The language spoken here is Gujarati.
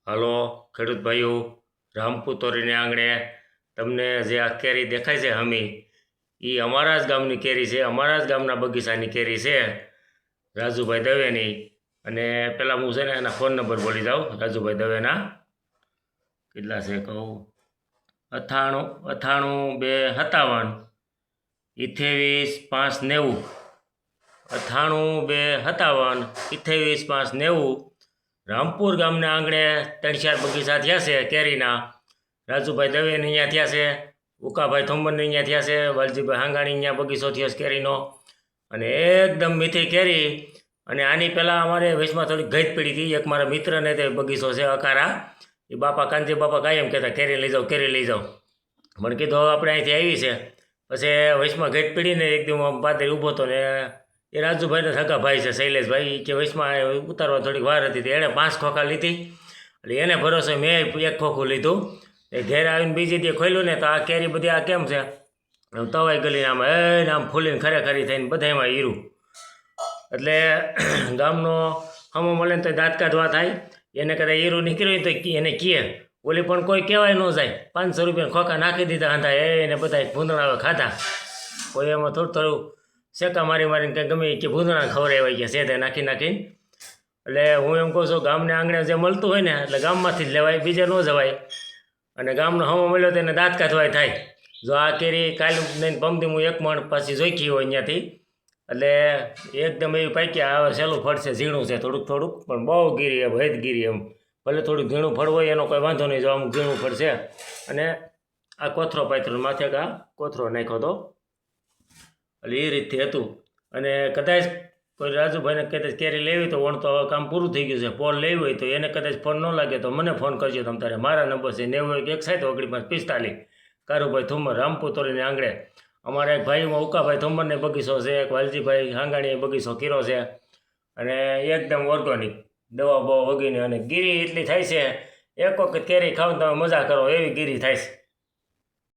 હાલો ખેડૂત ભાઈઓ, રામપુર તોરીને આંગણે તમને જે આ કેરી દેખાય છે હમી, એ અમારા જ ગામની કેરી છે, અમારા જ ગામના બગીચાની કેરી છે, રાજુભાઈ દવેની. અને પહેલાં હું છે ને એના ફોન નંબર બોલી જાઉં. રાજુભાઈ દવેના કેટલા છે કહું: 98 257 28 590. 98 257 28 590. રામપુર ગામના આંગણે 3-4 બગીચા થયા છે કેરીના. રાજુભાઈ દવેને અહીંયા થયા છે, ઉકાભાઈ થોમરને અહીંયા થયા છે, વાલજીભાઈ હાંગાણી અહીંયા બગીચો થયો છે કેરીનો. અને એકદમ મીઠી કેરી. અને આની પહેલાં અમારે વચમાં થોડીક ગઈ પડી હતી. એક મારા મિત્રને તે બગીચો છે અકારા, એ બાપા કાંતિ બાપા કાયમ કહેતા કેરી લઈ જાઓ, કેરી લઈ જાઓ. મને કીધું હવે આપણે અહીંથી આવી છે. પછી વચમાં ગઈ પડીને એકદમ પાદર ઊભો હતો ને એ રાજુભાઈનો સગા ભાઈ છે શૈલેષભાઈ, કે વચમાં ઉતારવા થોડીક વાર હતી. એણે 5 ખોખા લીધી. એટલે એને ભરોસે મેં 1 ખોખું લીધું. એ ઘેર આવીને બીજી દી ખોલ્યું ને તો આ કેરી બધી આ કેમ છે તવાઈ ગલી, આમ ફૂલીને ખરેખરી થઈને બધા એમાં હીરું. એટલે ગામનો હમો મળે ને તો દાંત કાઢવા થાય. એને કદાચ હીરું નીકળ્યું તો એને કહે, ઓલી પણ કોઈ કહેવાય ન જાય. 500 રૂપિયાના ખોખા નાખી દીધા હતા એને બધા ભૂંદડા ખાધા. કોઈ એમાં થોડું શેકા મારીને કંઈ ગમે કે ભૂંદડા ખવડાવ્યા ગયા સેધે નાખીને. એટલે હું એમ કહું છું, ગામને આંગણે જે મળતું હોય ને એટલે ગામમાંથી જ લેવાય, બીજે ન જવાય. અને ગામનો હમો મળ્યો તો એને દાંત કાઢવાય થાય. જો આ કેરી કાલ નહીં પમદી હું 1 મણ પાછી જોઈખી હોય અહીંયાથી. એટલે એકદમ એવી પાકી આવે, સહેલું ફળ છે, ઝીણું છે થોડુંક પણ બહુ ગીરી એમ હૈદગીરી એમ. ભલે થોડુંક ઝીણું ફળ હોય એનો કોઈ વાંધો નહીં, જો અમુક ઝીણું ફળ છે. અને આ કોથરો પાથરો માથે આ કોથરો નાખ્યો હતો. એટલે એ રીતથી હતું. અને કદાચ કોઈ રાજુભાઈને કદાચ કેરી લેવી તો વણ તો કામ પૂરું થઈ ગયું છે. પોલ લેવી હોય તો એને કદાચ ફોન ન લાગે તો મને ફોન કરજો તમ તારે. મારા નંબર છે 90 160 કારુભાઈ થોમર, રામપુર તોરીને આંગણે. અમારા એક ભાઈમાં ઉકાભાઈ થોમરને બગીચો છે, એક વાલજીભાઈ હાંગાણીએ બગીચો કર્યો છે. અને એકદમ ઓર્ગોનિક દવા બવા વગીને. અને ગીરી એટલી થાય છે, એક વખત કેરી ખાવ તમે મજા કરો એવી ગીરી થાય છે.